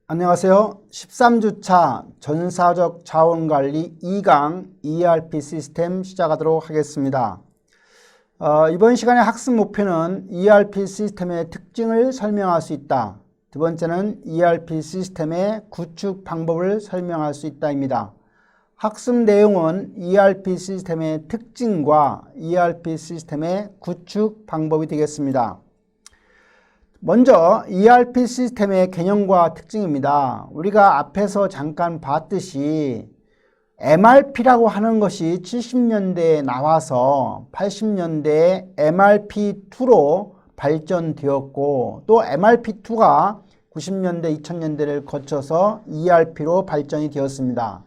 안녕하세요. 13주차 전사적 자원관리 2강 ERP 시스템 시작하도록 하겠습니다. 이번 시간의 학습 목표는 ERP 시스템의 특징을 설명할 수 있다. 두 번째는 ERP 시스템의 구축 방법을 설명할 수 있다입니다. 학습 내용은 ERP 시스템의 특징과 ERP 시스템의 구축 방법이 되겠습니다. 먼저 ERP 시스템의 개념과 특징입니다. 우리가 앞에서 잠깐 봤듯이 MRP라고 하는 것이 70년대에 나와서 80년대에 MRP2로 발전되었고, 또 MRP2가 90년대, 2000년대를 거쳐서 ERP로 발전이 되었습니다.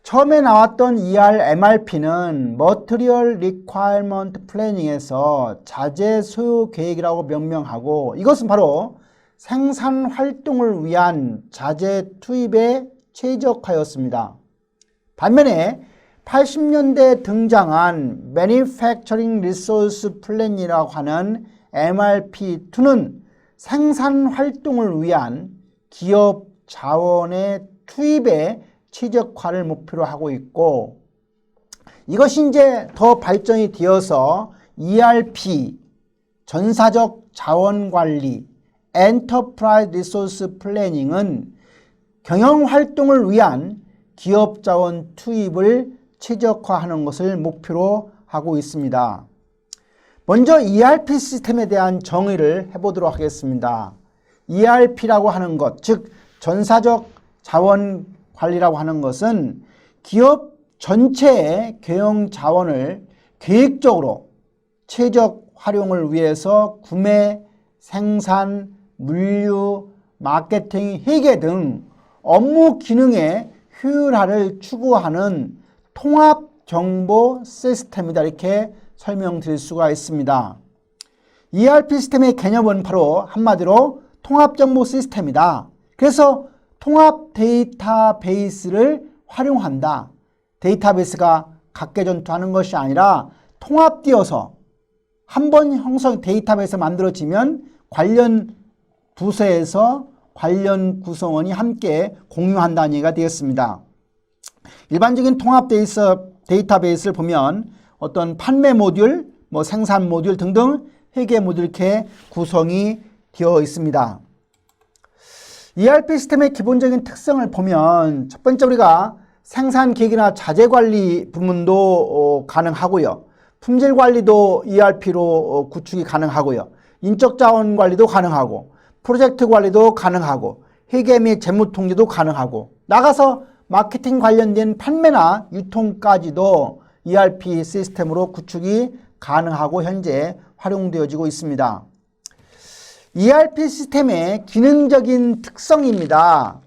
처음에 나왔던 MRP는 Material Requirement Planning에서 자재 소요 계획이라고 명명하고, 이것은 바로 생산 활동을 위한 자재 투입에 최적화였습니다. 반면에 80년대에 등장한 Manufacturing Resource Planning이라고 하는 MRP2는 생산 활동을 위한 기업 자원의 투입에 최적화를 목표로 하고 있고, 이것이 이제 더 발전이 되어서 ERP, 전사적 자원관리, Enterprise Resource Planning은 경영활동을 위한 기업 자원 투입을 최적화하는 것을 목표로 하고 있습니다. 먼저 ERP 시스템에 대한 정의를 해보도록 하겠습니다. ERP라고 하는 것, 즉 전사적 자원 관리라고 하는 것은 기업 전체의 경영 자원을 계획적으로 최적 활용을 위해서 구매, 생산, 물류, 마케팅, 회계 등 업무 기능의 효율화를 추구하는 통합 정보 시스템이다, 이렇게 설명드릴 수가 있습니다. ERP 시스템의 개념은 바로 한마디로 통합 정보 시스템이다. 그래서 통합 데이터베이스를 활용한다. 데이터베이스가 각계전투하는 것이 아니라 통합되어서 한번 데이터베이스 만들어지면 관련 부서에서 관련 구성원이 함께 공유한다는 얘기가 되었습니다. 일반적인 통합 데이터베이스를 보면 어떤 판매 모듈, 생산 모듈 등등 회계 모듈 이렇게 구성이 되어 있습니다. ERP 시스템의 기본적인 특성을 보면, 첫 번째 우리가 생산 계획이나 자재 관리 부문도 가능하고요. 품질 관리도 ERP로 구축이 가능하고요. 인적 자원 관리도 가능하고, 프로젝트 관리도 가능하고, 회계 및 재무 통제도 가능하고, 나가서 마케팅 관련된 판매나 유통까지도 ERP 시스템으로 구축이 가능하고 현재 활용되어지고 있습니다. ERP 시스템의 기능적인 특성입니다.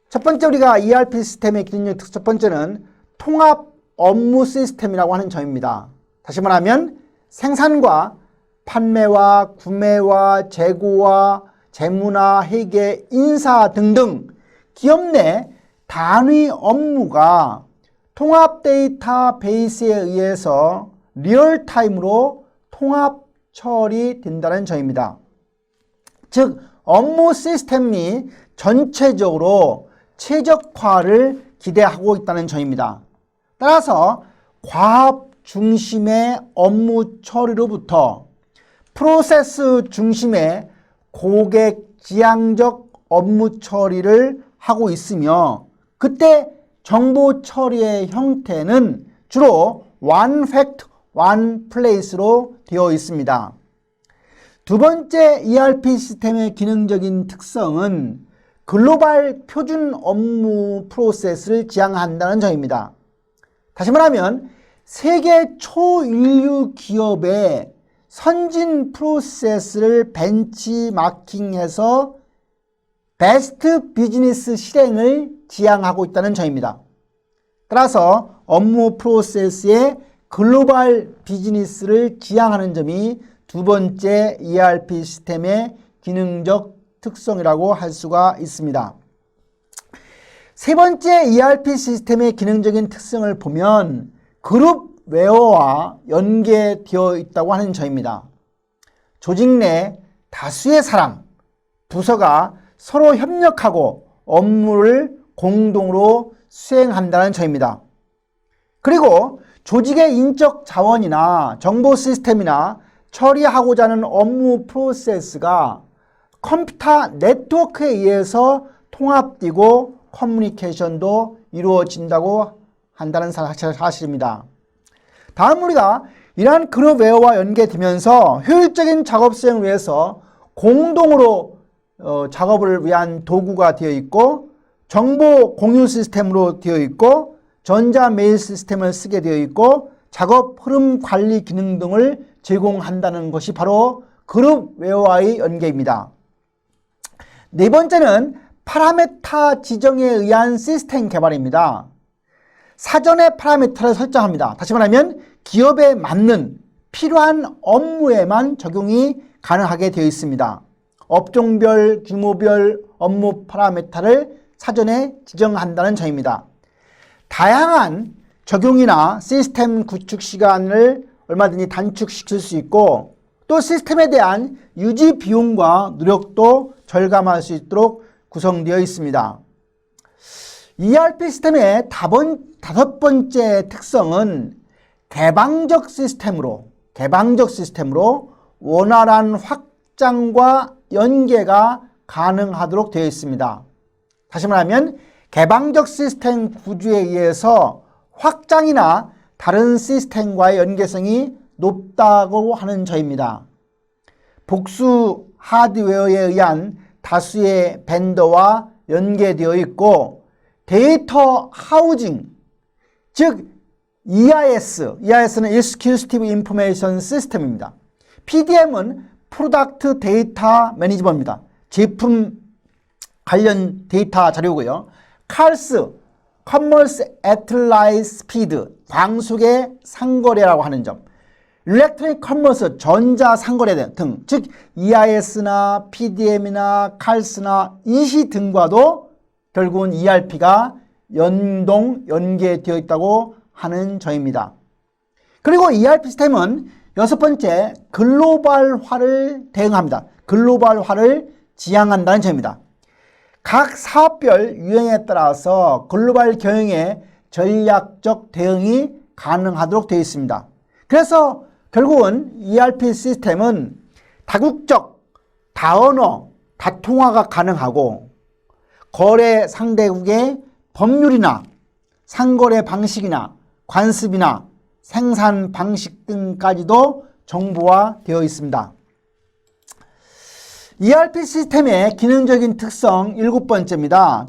첫 번째 우리가 ERP 시스템의 기능적 특성 첫 번째는 통합 업무 시스템이라고 하는 점입니다. 다시 말하면 생산과 판매와 구매와 재고와 재무나 회계, 인사 등등 기업 내 단위 업무가 통합 데이터베이스에 의해서 리얼타임으로 통합 처리된다는 점입니다. 즉 업무 시스템이 전체적으로 최적화를 기대하고 있다는 점입니다. 따라서 과업 중심의 업무 처리로부터 프로세스 중심의 고객 지향적 업무 처리를 하고 있으며, 그때 정보 처리의 형태는 주로 one fact, one place로 되어 있습니다. 두 번째 ERP 시스템의 기능적인 특성은 글로벌 표준 업무 프로세스를 지향한다는 점입니다. 다시 말하면 세계 초인류 기업의 선진 프로세스를 벤치마킹해서 베스트 비즈니스 실행을 지향하고 있다는 점입니다. 따라서 업무 프로세스의 글로벌 비즈니스를 지향하는 점이 두 번째 ERP 시스템의 기능적 특성이라고 할 수가 있습니다. 세 번째 ERP 시스템의 기능적인 특성을 보면 그룹웨어와 연계되어 있다고 하는 점입니다. 조직 내 다수의 사람, 부서가 서로 협력하고 업무를 공동으로 수행한다는 점입니다. 그리고 조직의 인적 자원이나 정보 시스템이나 처리하고자 하는 업무 프로세스가 컴퓨터 네트워크에 의해서 통합되고 커뮤니케이션도 이루어진다고 한다는 사실입니다. 다음 우리가 이러한 그룹웨어와 연계되면서 효율적인 작업 수행을 위해서 공동으로 작업을 위한 도구가 되어 있고 정보 공유 시스템으로 되어 있고 전자 메일 시스템을 쓰게 되어 있고 작업 흐름 관리 기능 등을 제공한다는 것이 바로 그룹웨어와의 연계입니다. 네 번째는 파라메타 지정에 의한 시스템 개발입니다. 사전에 파라미터를 설정합니다. 다시 말하면 기업에 맞는 필요한 업무에만 적용이 가능하게 되어 있습니다. 업종별, 규모별 업무 파라미터를 사전에 지정한다는 점입니다. 다양한 적용이나 시스템 구축 시간을 얼마든지 단축시킬 수 있고 또 시스템에 대한 유지 비용과 노력도 절감할 수 있도록 구성되어 있습니다. ERP 시스템의 다섯 번째 특성은 개방적 시스템으로 원활한 확장과 연계가 가능하도록 되어 있습니다. 다시 말하면 개방적 시스템 구조에 의해서 확장이나 다른 시스템과의 연계성이 높다고 하는 점입니다. 복수 하드웨어에 의한 다수의 벤더와 연계되어 있고 데이터 하우징, 즉 EIS는 Executive Information System입니다. PDM은 프로덕트 데이터 매니지먼트입니다. 제품 관련 데이터 자료고요. CALS, Commerce at Light Speed, 광속의 상거래라고 하는 점. 일렉트로닉 커머스, 전자 상거래 등, 즉 EIS나 PDM이나 CALS나 EC 등과도 결국은 ERP가 연계되어 있다고 하는 점입니다. 그리고 ERP 시스템은 여섯 번째, 글로벌화를 대응합니다. 글로벌화를 지향한다는 점입니다. 각 사업별 유형에 따라서 글로벌 경영에 전략적 대응이 가능하도록 되어 있습니다. 그래서 결국은 ERP 시스템은 다국적, 다언어, 다통화가 가능하고 거래 상대국의 법률이나 상거래 방식이나 관습이나 생산 방식 등까지도 정보화되어 있습니다. ERP 시스템의 기능적인 특성 일곱 번째입니다.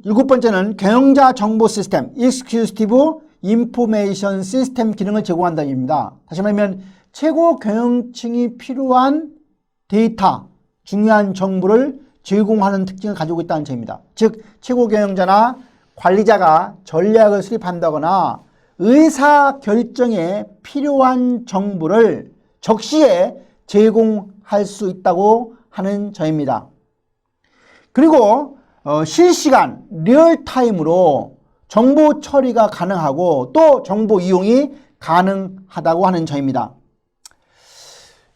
일곱 번째는 경영자 정보 시스템, Executive Information System 기능을 제공한다는 얘기입니다. 다시 말하면 최고 경영층이 필요한 데이터, 중요한 정보를 제공하는 특징을 가지고 있다는 점입니다. 즉 최고 경영자나 관리자가 전략을 수립한다거나 의사 결정에 필요한 정보를 적시에 제공할 수 있다고 하는 점입니다. 그리고 실시간 리얼타임으로 정보 처리가 가능하고 또 정보 이용이 가능하다고 하는 점입니다.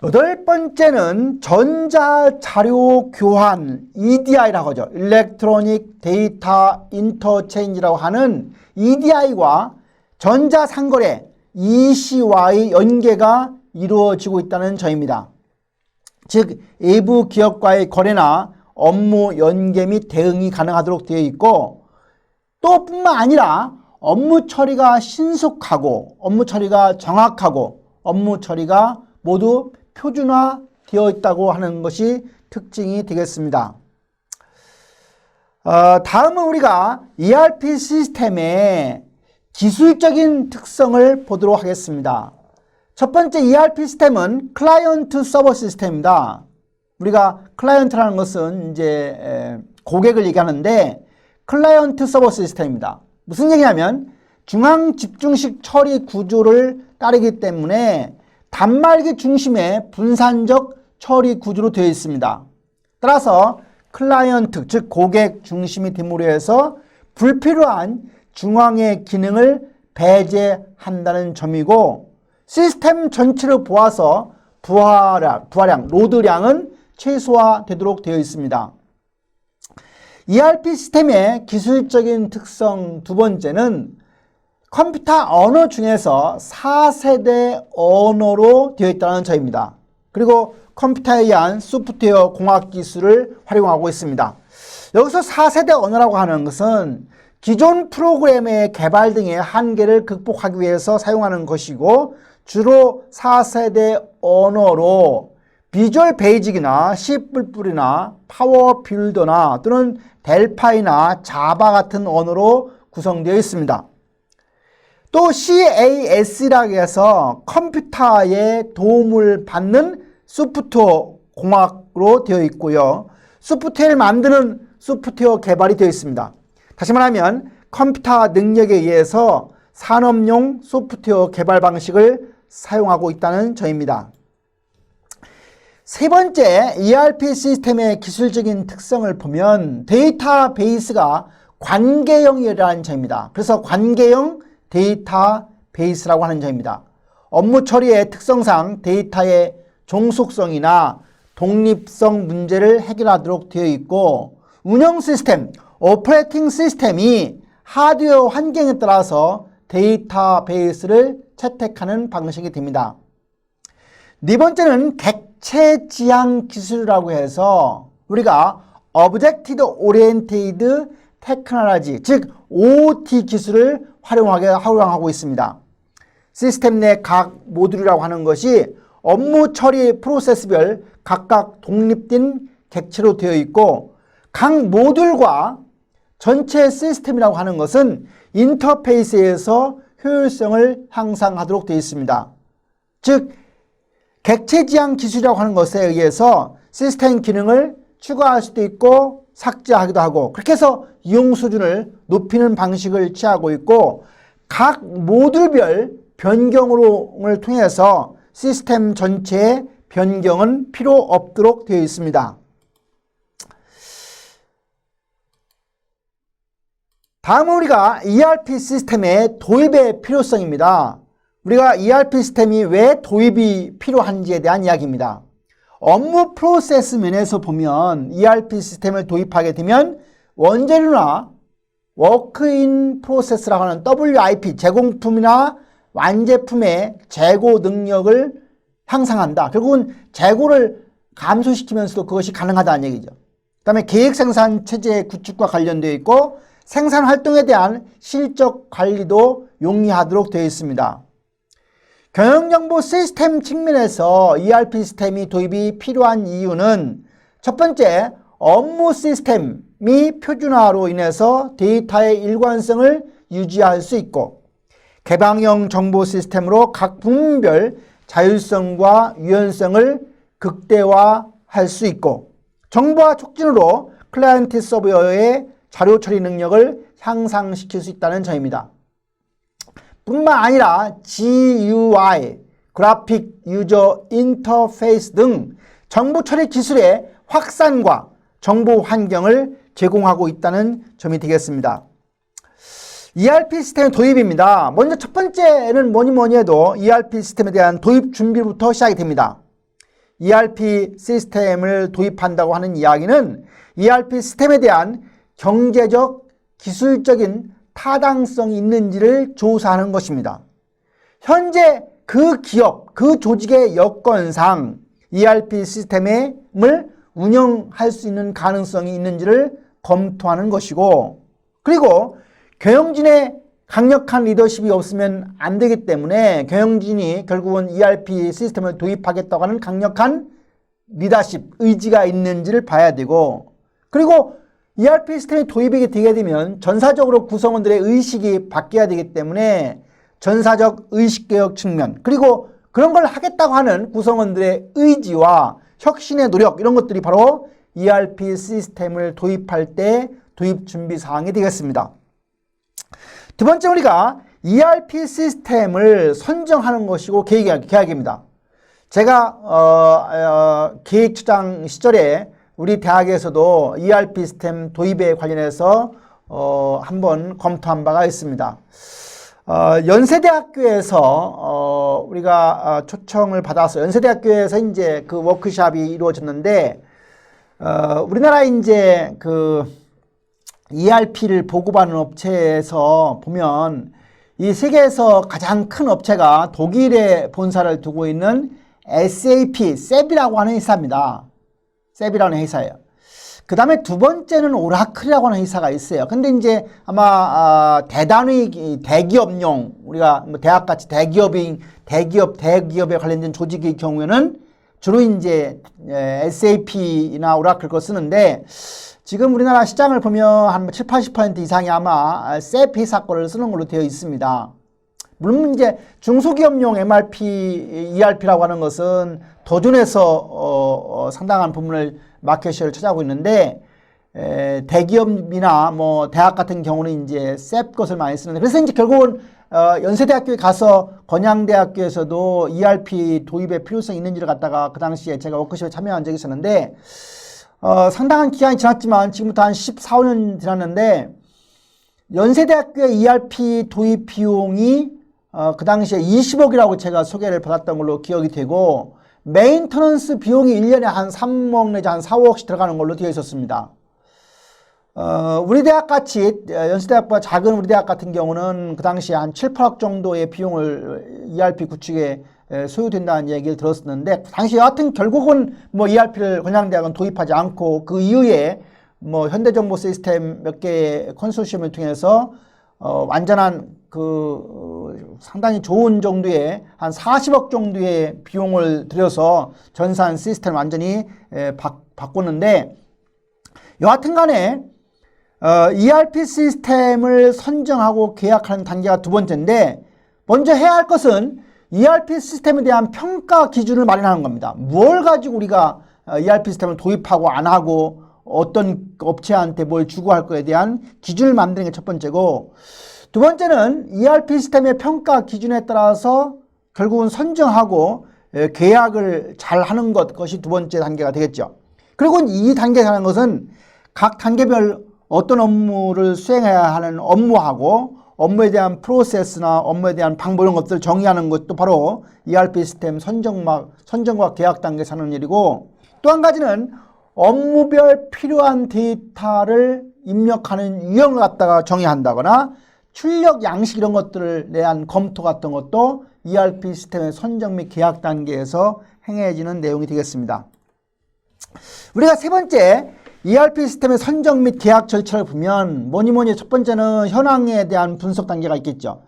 여덟 번째는 전자자료 교환 EDI라고 하죠. 일렉트로닉 데이터 인터체인지라고 하는 EDI와 전자상거래 EC와의 연계가 이루어지고 있다는 점입니다. 즉 외부 기업과의 거래나 업무 연계 및 대응이 가능하도록 되어 있고 또 뿐만 아니라 업무 처리가 신속하고 업무 처리가 정확하고 업무 처리가 모두 표준화되어 있다고 하는 것이 특징이 되겠습니다. 다음은 우리가 ERP 시스템의 기술적인 특성을 보도록 하겠습니다. 첫 번째 ERP 시스템은 클라이언트 서버 시스템입니다. 우리가 클라이언트라는 것은 이제 고객을 얘기하는데 클라이언트 서버 시스템입니다. 무슨 얘기냐면 중앙 집중식 처리 구조를 따르기 때문에 단말기 중심의 분산적 처리 구조로 되어 있습니다. 따라서 클라이언트, 즉 고객 중심이 됨으로 해서 불필요한 중앙의 기능을 배제한다는 점이고 시스템 전체를 보아서 부하량, 로드량은 최소화되도록 되어 있습니다. ERP 시스템의 기술적인 특성 두 번째는 컴퓨터 언어 중에서 4세대 언어로 되어 있다는 점입니다. 그리고 컴퓨터에 의한 소프트웨어 공학 기술을 활용하고 있습니다. 여기서 4세대 언어라고 하는 것은 기존 프로그램의 개발 등의 한계를 극복하기 위해서 사용하는 것이고, 주로 4세대 언어로 비주얼 베이직이나 C++이나 파워 빌더나 또는 델파이나 자바 같은 언어로 구성되어 있습니다. 또 CAS라고 해서 컴퓨터의 도움을 받는 소프트웨어 공학으로 되어 있고요. 소프트웨어를 만드는 소프트웨어 개발이 되어 있습니다. 다시 말하면 컴퓨터 능력에 의해서 산업용 소프트웨어 개발 방식을 사용하고 있다는 점입니다. 세 번째, ERP 시스템의 기술적인 특성을 보면 데이터베이스가 관계형이라는 점입니다. 그래서 관계형 데이터베이스라고 하는 점입니다. 업무 처리의 특성상 데이터의 종속성이나 독립성 문제를 해결하도록 되어 있고, 운영 시스템, 오퍼레이팅 시스템이 하드웨어 환경에 따라서 데이터베이스를 채택하는 방식이 됩니다. 네 번째는 객체 지향 기술이라고 해서 우리가 Object Oriented Technology, 즉 OOT 기술을 활용하고 있습니다. 시스템 내 각 모듈이라고 하는 것이 업무 처리 프로세스별 각각 독립된 객체로 되어 있고, 각 모듈과 전체 시스템이라고 하는 것은 인터페이스에서 효율성을 향상하도록 되어 있습니다. 즉 객체 지향 기술이라고 하는 것에 의해서 시스템 기능을 추가할 수도 있고 삭제하기도 하고, 그렇게 해서 이용 수준을 높이는 방식을 취하고 있고, 각 모듈별 변경을 통해서 시스템 전체의 변경은 필요 없도록 되어 있습니다. 다음은 우리가 ERP 시스템의 도입의 필요성입니다. 우리가 ERP 시스템이 왜 도입이 필요한지에 대한 이야기입니다. 업무 프로세스 면에서 보면 ERP 시스템을 도입하게 되면 원재료나 워크인 프로세스라고 하는 WIP, 제공품이나 완제품의 재고 능력을 향상한다. 결국은 재고를 감소시키면서도 그것이 가능하다는 얘기죠. 그 다음에 계획 생산 체제 구축과 관련되어 있고, 생산 활동에 대한 실적 관리도 용이하도록 되어 있습니다. 경영정보 시스템 측면에서 ERP 시스템이 도입이 필요한 이유는 첫 번째, 업무 시스템이 표준화로 인해서 데이터의 일관성을 유지할 수 있고, 개방형 정보 시스템으로 각 부문별 자율성과 유연성을 극대화할 수 있고, 정보화 촉진으로 클라이언트 서버의 자료 처리 능력을 향상시킬 수 있다는 점입니다. 뿐만 아니라 GUI, 그래픽 유저 인터페이스 등 정보 처리 기술의 확산과 정보 환경을 제공하고 있다는 점이 되겠습니다. ERP 시스템 도입입니다. 먼저 첫 번째는 뭐니 해도 ERP 시스템에 대한 도입 준비부터 시작이 됩니다. ERP 시스템을 도입한다고 하는 이야기는 ERP 시스템에 대한 경제적, 기술적인 타당성이 있는지를 조사하는 것입니다. 현재 그 기업, 그 조직의 여건상 ERP 시스템을 운영할 수 있는 가능성이 있는지를 검토하는 것이고, 그리고 경영진의 강력한 리더십이 없으면 안 되기 때문에 경영진이 결국은 ERP 시스템을 도입하겠다고 하는 강력한 리더십, 의지가 있는지를 봐야 되고, 그리고 ERP 시스템이 도입이 되게 되면 전사적으로 구성원들의 의식이 바뀌어야 되기 때문에 전사적 의식개혁 측면, 그리고 그런 걸 하겠다고 하는 구성원들의 의지와 혁신의 노력, 이런 것들이 바로 ERP 시스템을 도입할 때 도입 준비 사항이 되겠습니다. 두 번째, 우리가 ERP 시스템을 선정하는 것이고 계획입니다. 제가 기획처장 시절에 우리 대학에서도 ERP 시스템 도입에 관련해서 한번 검토한 바가 있습니다. 연세대학교에서 우리가 초청을 받아서 연세대학교에서 이제 그 워크숍이 이루어졌는데, 우리나라 이제 그 ERP를 보급하는 업체에서 보면 이 세계에서 가장 큰 업체가 독일에 본사를 두고 있는 SAP이라고 하는 회사입니다. SAP이라는 회사예요. 그 다음에 두 번째는 오라클이라고 하는 회사가 있어요. 근데 이제 아마 대단히 대기업용, 우리가 뭐 대학같이 대기업에 관련된 조직의 경우에는 주로 이제 SAP나 오라클 거 쓰는데, 지금 우리나라 시장을 보면 한 7, 80% 이상이 아마 SAP 회사 거를 쓰는 걸로 되어 있습니다. 물론 이제 중소기업용 ERP라고 하는 것은 도전에서 상당한 부분을 마켓시어를 차지하고 있는데, 대기업이나 뭐 대학 같은 경우는 이제 SAP 것을 많이 쓰는데, 그래서 이제 결국은 연세대학교에 가서 건양대학교에서도 ERP 도입의 필요성이 있는지를 갖다가 그 당시에 제가 워크숍에 참여한 적이 있었는데, 상당한 기간이 지났지만 지금부터 한 14, 15년 지났는데, 연세대학교의 ERP 도입 비용이 그 당시에 20억이라고 제가 소개를 받았던 걸로 기억이 되고, 메인터넌스 비용이 1년에 한 3억 내지 한 4, 5억씩 들어가는 걸로 되어 있었습니다. 우리 대학 같이 연세대학보다 작은 우리 대학 같은 경우는 그 당시에 한 7, 8억 정도의 비용을 ERP 구축에 소요된다는 얘기를 들었었는데, 당시 여하튼 결국은 뭐 ERP를 건양대학은 도입하지 않고 그 이후에 뭐 현대정보 시스템 몇 개의 컨소시엄을 통해서 완전한 상당히 좋은 정도의 한 40억 정도의 비용을 들여서 전산 시스템을 완전히 바꿨는데, 여하튼 간에 ERP 시스템을 선정하고 계약하는 단계가 두 번째인데, 먼저 해야 할 것은 ERP 시스템에 대한 평가 기준을 마련하는 겁니다. 뭘 가지고 우리가 ERP 시스템을 도입하고 안 하고 어떤 업체한테 뭘 주고 할 거에 대한 기준을 만드는 게 첫 번째고, 두 번째는 ERP 시스템의 평가 기준에 따라서 결국은 선정하고 계약을 잘 하는 것이 두 번째 단계가 되겠죠. 그리고 이 단계에 하는 것은 각 단계별 어떤 업무를 수행해야 하는 업무하고 업무에 대한 프로세스나 업무에 대한 방법 이런 것들을 정의하는 것도 바로 ERP 시스템 선정과 계약 단계에서 하는 일이고, 또 한 가지는 업무별 필요한 데이터를 입력하는 유형을 갖다가 정의한다거나 출력 양식 이런 것들을 대한 검토 같은 것도 ERP 시스템의 선정 및 계약 단계에서 행해지는 내용이 되겠습니다. 우리가 세 번째 ERP 시스템의 선정 및 계약 절차를 보면 뭐니 첫 번째는 현황에 대한 분석 단계가 있겠죠.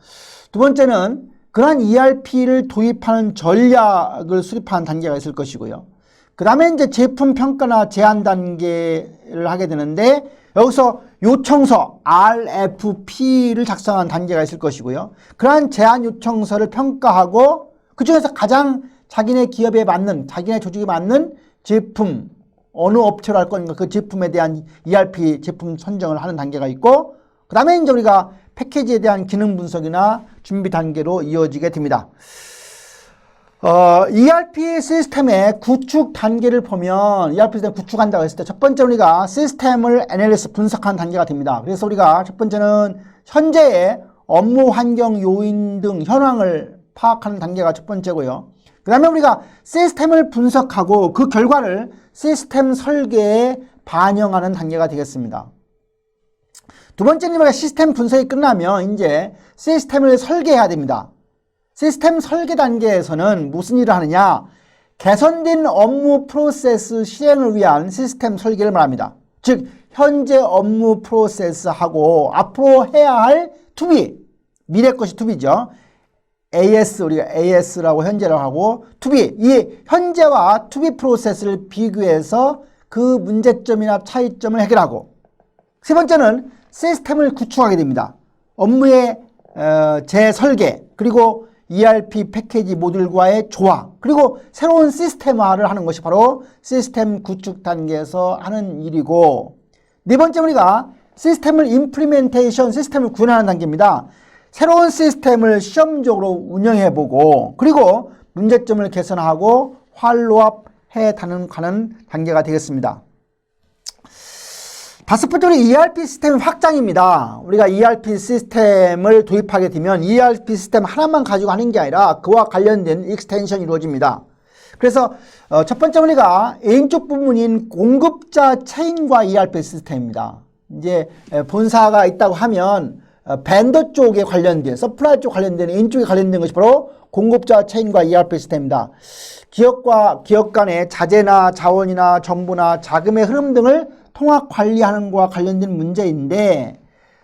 두 번째는 그러한 ERP를 도입하는 전략을 수립하는 단계가 있을 것이고요. 그 다음에 이제 제품 평가나 제안 단계를 하게 되는데, 여기서 요청서 RFP를 작성한 단계가 있을 것이고요. 그러한 제안 요청서를 평가하고 그 중에서 가장 자기네 기업에 맞는, 자기네 조직에 맞는 제품, 어느 업체로 할 건가 그 제품에 대한 ERP 제품 선정을 하는 단계가 있고, 그 다음에 이제 우리가 패키지에 대한 기능 분석이나 준비 단계로 이어지게 됩니다. ERP 시스템의 구축 단계를 보면 ERP 시스템 구축한다고 했을 때 첫 번째 우리가 시스템을 애널리시스 분석하는 단계가 됩니다. 그래서 우리가 첫 번째는 현재의 업무 환경 요인 등 현황을 파악하는 단계가 첫 번째고요. 그 다음에 우리가 시스템을 분석하고 그 결과를 시스템 설계에 반영하는 단계가 되겠습니다. 두 번째는 우리가 시스템 분석이 끝나면 이제 시스템을 설계해야 됩니다. 시스템 설계 단계에서는 무슨 일을 하느냐? 개선된 업무 프로세스 실행을 위한 시스템 설계를 말합니다. 즉 현재 업무 프로세스하고 앞으로 해야 할 투비, 미래 것이 투비죠. 우리가 AS라고 현재라고 하고 투비, 이 현재와 투비 프로세스를 비교해서 그 문제점이나 차이점을 해결하고, 세 번째는 시스템을 구축하게 됩니다. 업무의 재설계, 그리고 ERP 패키지 모듈과의 조화, 그리고 새로운 시스템화를 하는 것이 바로 시스템 구축 단계에서 하는 일이고, 네 번째 우리가 시스템을 임플리멘테이션, 시스템을 구현하는 단계입니다. 새로운 시스템을 시험적으로 운영해보고 그리고 문제점을 개선하고 팔로우업 가는 단계가 되겠습니다. 다섯 번째 우리 ERP 시스템 확장입니다. 우리가 ERP 시스템을 도입하게 되면 ERP 시스템 하나만 가지고 하는 게 아니라 그와 관련된 익스텐션이 이루어집니다. 그래서 첫 번째 우리가 왼쪽 부분인 공급자 체인과 ERP 시스템입니다. 이제 본사가 있다고 하면 벤더 쪽에 관련된, 서플라이 쪽 관련된, 인쪽에 관련된 것이 바로 공급자 체인과 ERP 시스템입니다. 기업 간의 자재나 자원이나 정보나 자금의 흐름 등을 통합 관리하는 것과 관련된 문제인데,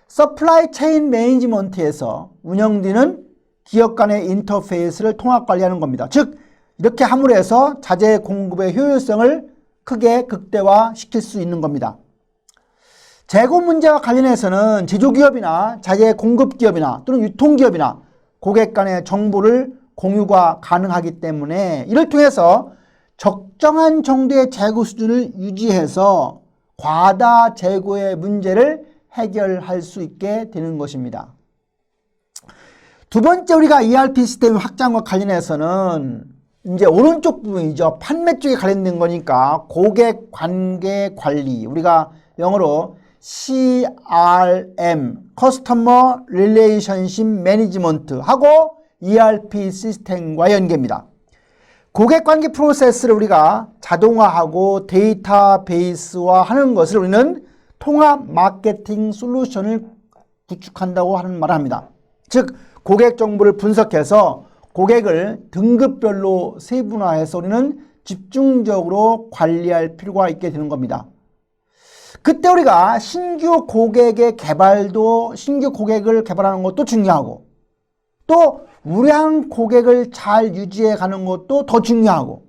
서플라이 체인 매니지먼트에서 운영되는 기업 간의 인터페이스를 통합 관리하는 겁니다. 즉 이렇게 함으로 해서 자재 공급의 효율성을 크게 극대화시킬 수 있는 겁니다. 재고 문제와 관련해서는 제조기업이나 자재 공급기업이나 또는 유통기업이나 고객 간의 정보를 공유가 가능하기 때문에 이를 통해서 적정한 정도의 재고 수준을 유지해서 과다 재고의 문제를 해결할 수 있게 되는 것입니다. 두 번째, 우리가 ERP 시스템 확장과 관련해서는 이제 오른쪽 부분이죠. 판매 쪽에 관련된 거니까 고객 관계 관리, 우리가 영어로 CRM, Customer Relationship Management 하고 ERP 시스템과 연계입니다. 고객 관계 프로세스를 우리가 자동화하고 데이터베이스화 하는 것을 우리는 통합 마케팅 솔루션을 구축한다고 하는 말을 합니다. 즉 고객 정보를 분석해서 고객을 등급별로 세분화해서 우리는 집중적으로 관리할 필요가 있게 되는 겁니다. 그때 우리가 신규 고객의 개발도, 신규 고객을 개발하는 것도 중요하고, 또 우량 고객을 잘 유지해 가는 것도 더 중요하고,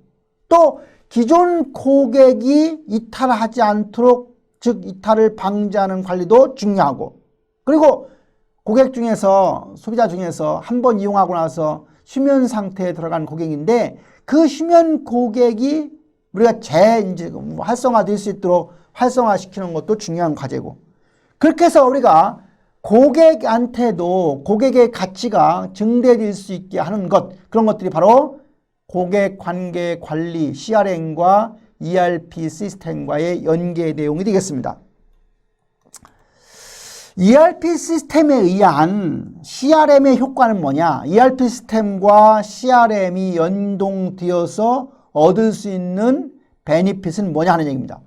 또 기존 고객이 이탈하지 않도록, 즉 이탈을 방지하는 관리도 중요하고, 그리고 고객 중에서, 소비자 중에서 한번 이용하고 나서 휴면 상태에 들어간 고객인데 그 휴면 고객이 우리가 이제 활성화될 수 있도록 활성화시키는 것도 중요한 과제고, 그렇게 해서 우리가 고객한테도 고객의 가치가 증대될 수 있게 하는 것, 그런 것들이 바로 고객 관계 관리 CRM과 ERP 시스템과의 연계 내용이 되겠습니다. ERP 시스템에 의한 CRM의 효과는 뭐냐? ERP 시스템과 CRM이 연동되어서 얻을 수 있는 베니핏은 뭐냐 하는 얘기입니다.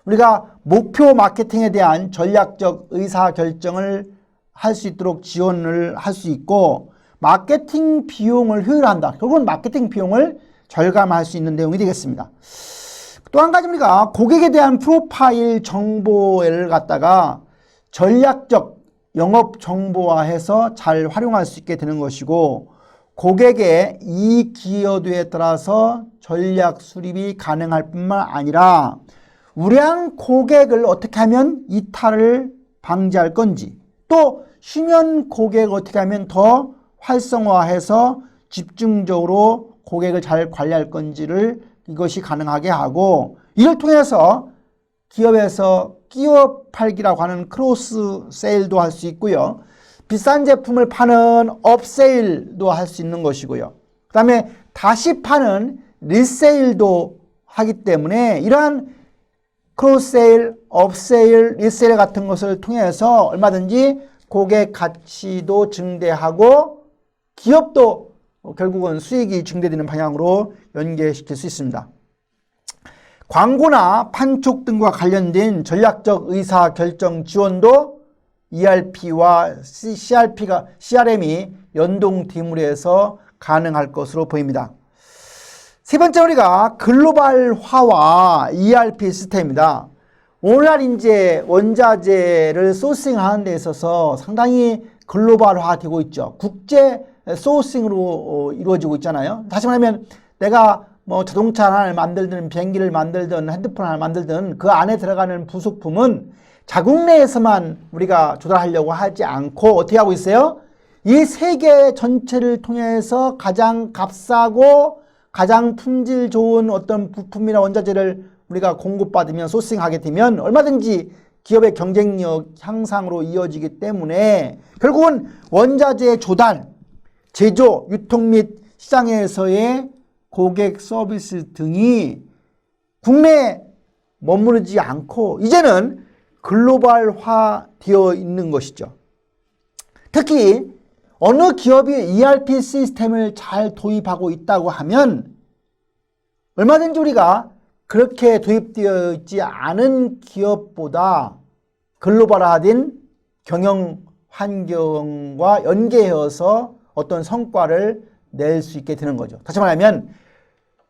우리가 목표 마케팅에 대한 전략적 의사결정을 할 수 있도록 지원을 할 수 있고, 마케팅 비용을 효율화한다. 결국은 마케팅 비용을 절감할 수 있는 내용이 되겠습니다. 또 한 가지, 우리가 고객에 대한 프로파일 정보를 갖다가 전략적 영업 정보화해서 잘 활용할 수 있게 되는 것이고, 고객의 이익 기여도에 따라서 전략 수립이 가능할 뿐만 아니라 우량 고객을 어떻게 하면 이탈을 방지할 건지, 또 휴면 고객을 어떻게 하면 더 활성화해서 집중적으로 고객을 잘 관리할 건지를 이것이 가능하게 하고, 이를 통해서 기업에서 끼워 팔기라고 하는 크로스 세일도 할 수 있고요. 비싼 제품을 파는 업세일도 할 수 있는 것이고요. 그 다음에 다시 파는 리세일도 하기 때문에 이러한 크로스 세일, 업세일, 리세일 같은 것을 통해서 얼마든지 고객 가치도 증대하고 기업도 결국은 수익이 증대되는 방향으로 연계시킬 수 있습니다. 광고나 판촉 등과 관련된 전략적 의사결정 지원도 ERP와 CRM이 연동됨으로 해서 가능할 것으로 보입니다. 세 번째, 우리가 글로벌화와 ERP 시스템입니다. 오늘날 이제 원자재를 소싱하는 데 있어서 상당히 글로벌화되고 있죠. 국제 소싱으로 이루어지고 있잖아요. 다시 말하면 내가 뭐 자동차 하나를 만들든 비행기를 만들든 핸드폰 하나를 만들든 그 안에 들어가는 부속품은 자국 내에서만 우리가 조달하려고 하지 않고 어떻게 하고 있어요? 이 세계 전체를 통해서 가장 값싸고 가장 품질 좋은 어떤 부품이나 원자재를 우리가 공급받으면, 소싱하게 되면 얼마든지 기업의 경쟁력 향상으로 이어지기 때문에 결국은 원자재 조달, 제조, 유통 및 시장에서의 고객 서비스 등이 국내에 머무르지 않고 이제는 글로벌화 되어 있는 것이죠. 특히 어느 기업이 ERP 시스템을 잘 도입하고 있다고 하면 얼마든지 우리가 그렇게 도입되어 있지 않은 기업보다 글로벌화된 경영 환경과 연계해서 어떤 성과를 낼 수 있게 되는 거죠. 다시 말하면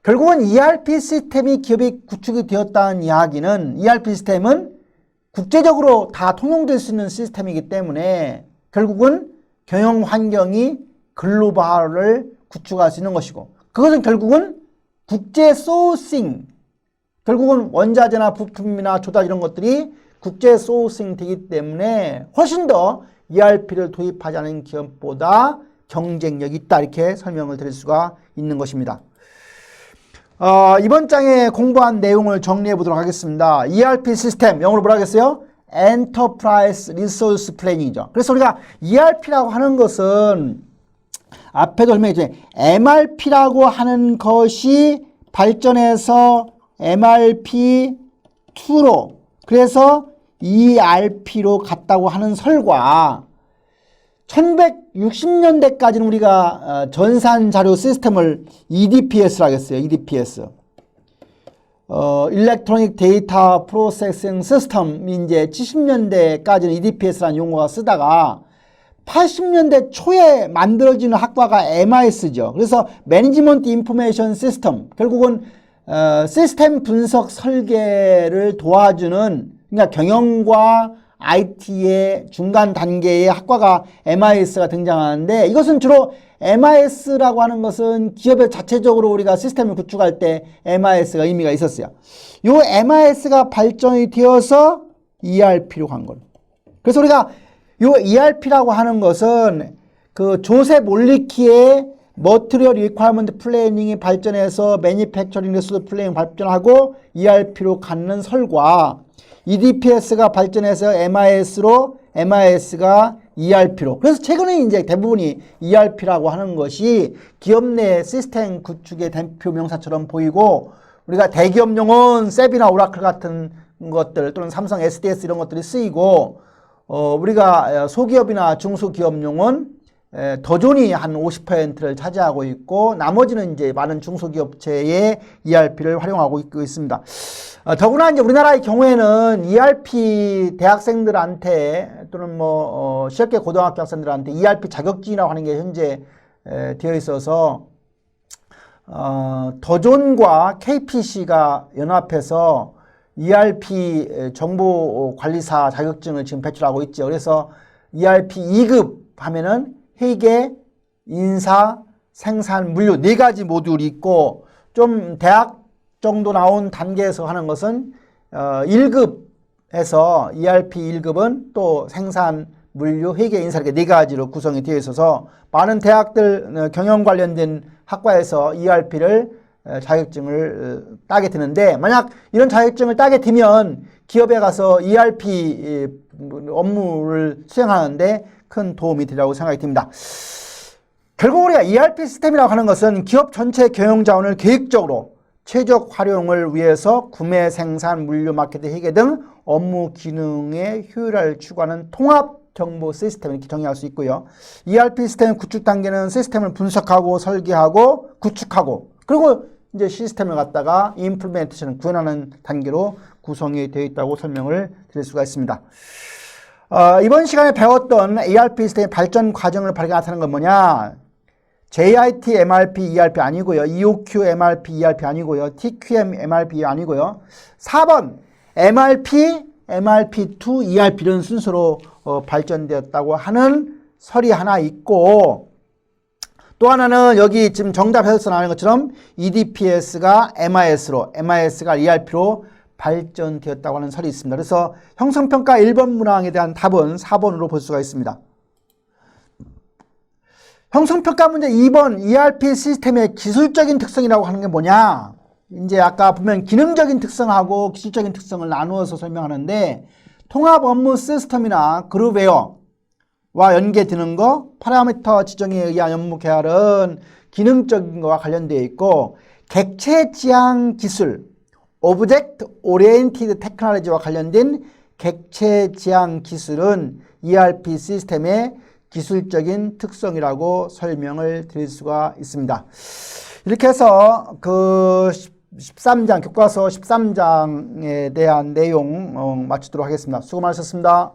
결국은 ERP 시스템이 기업이 구축이 되었다는 이야기는 ERP 시스템은 국제적으로 다 통용될 수 있는 시스템이기 때문에 결국은 경영 환경이 글로벌을 구축할 수 있는 것이고, 그것은 결국은 국제 소싱, 결국은 원자재나 부품이나 조달 이런 것들이 국제 소싱 되기 때문에 훨씬 더 ERP를 도입하지 않은 기업보다 경쟁력이 있다, 이렇게 설명을 드릴 수가 있는 것입니다. 이번 장에 공부한 내용을 정리해 보도록 하겠습니다. ERP 시스템, 영어로 뭐라 하겠어요? Enterprise Resource Planning이죠. 그래서 우리가 ERP라고 하는 것은 앞에도 설명했죠. MRP라고 하는 것이 발전해서 MRP2로, 그래서 ERP로 갔다고 하는 설과 1960년대까지는 우리가 전산 자료 시스템을 EDPS라고 했어요. EDPS. Electronic Data Processing System이 이제 70년대까지는 EDPS라는 용어가 쓰다가 80년대 초에 만들어지는 학과가 MIS죠. 그래서 Management Information System, 결국은 시스템 분석 설계를 도와주는, 그러니까 경영과 IT의 중간 단계의 학과가 MIS가 등장하는데, 이것은 주로 MIS라고 하는 것은 기업의 자체적으로 우리가 시스템을 구축할 때 MIS가 의미가 있었어요. 이 MIS가 발전이 되어서 ERP로 간 거예요. 그래서 우리가 이 ERP라고 하는 것은 그 조셉 올리키의 Material Requirement Planning이 발전해서 Manufacturing Resource Planning 발전하고 ERP로 갖는 설과 EDPS가 발전해서 MIS로, MIS가 ERP로. 그래서 최근에 이제 대부분이 ERP라고 하는 것이 기업 내 시스템 구축의 대표 명사처럼 보이고, 우리가 대기업용은 셉이나 오라클 같은 것들 또는 삼성 SDS 이런 것들이 쓰이고, 우리가 소기업이나 중소기업용은 더존이 한 50%를 차지하고 있고, 나머지는 이제 많은 중소기업체의 ERP를 활용하고 있습니다. 더구나 이제 우리나라의 경우에는 ERP 대학생들한테 또는 실업계 고등학교 학생들한테 ERP 자격증이라고 하는 게 현재 되어 있어서 더존과 KPC가 연합해서 ERP 정보관리사 자격증을 지금 배출하고 있죠. 그래서 ERP 2급 하면은 회계, 인사, 생산, 물류 4가지 모듈이 있고, 좀 대학 정도 나온 단계에서 하는 것은 1급에서 ERP 1급은 또 생산, 물류, 회계, 인사 이렇게 4가지로 구성이 되어 있어서 많은 대학들 경영 관련된 학과에서 ERP를 자격증을 따게 되는데, 만약 이런 자격증을 따게 되면 기업에 가서 ERP 업무를 수행하는데 큰 도움이 되리라고 생각이 듭니다. 결국 우리가 ERP 시스템이라고 하는 것은 기업 전체 경영 자원을 계획적으로 최적 활용을 위해서 구매, 생산, 물류, 마케팅, 회계 등 업무 기능의 효율화를 추구하는 통합 정보 시스템, 이렇게 정의할 수 있고요. ERP 시스템 구축 단계는 시스템을 분석하고 설계하고 구축하고, 그리고 이제 시스템을 갖다가 임플리멘테이션, 구현하는 단계로 구성이 되어 있다고 설명을 드릴 수가 있습니다. 이번 시간에 배웠던 ERP 시스템의 발전 과정을 바르게 나타내는 건 뭐냐? JIT MRP ERP 아니고요. EOQ MRP ERP 아니고요. TQM MRP 아니고요. 4번 MRP, MRP2 ERP 이런 순서로 발전되었다고 하는 설이 하나 있고, 또 하나는 여기 지금 정답에서 나오는 것처럼 EDPS가 MIS로, MIS가 ERP로 발전되었다고 하는 설이 있습니다. 그래서 형성평가 1번 문항에 대한 답은 4번으로 볼 수가 있습니다. 형성평가 문제 2번 ERP 시스템의 기술적인 특성이라고 하는 게 뭐냐? 이제 아까 보면 기능적인 특성하고 기술적인 특성을 나누어서 설명하는데, 통합 업무 시스템이나 그룹웨어와 연계되는 거, 파라미터 지정에 의한 업무 계열은 기능적인 거와 관련되어 있고, 객체 지향 기술, 오브젝트 오리엔티드 테크놀로지와 관련된 객체 지향 기술은 ERP 시스템의 기술적인 특성이라고 설명을 드릴 수가 있습니다. 이렇게 해서 13장, 교과서 13장에 대한 내용 마치도록 하겠습니다. 수고 많으셨습니다.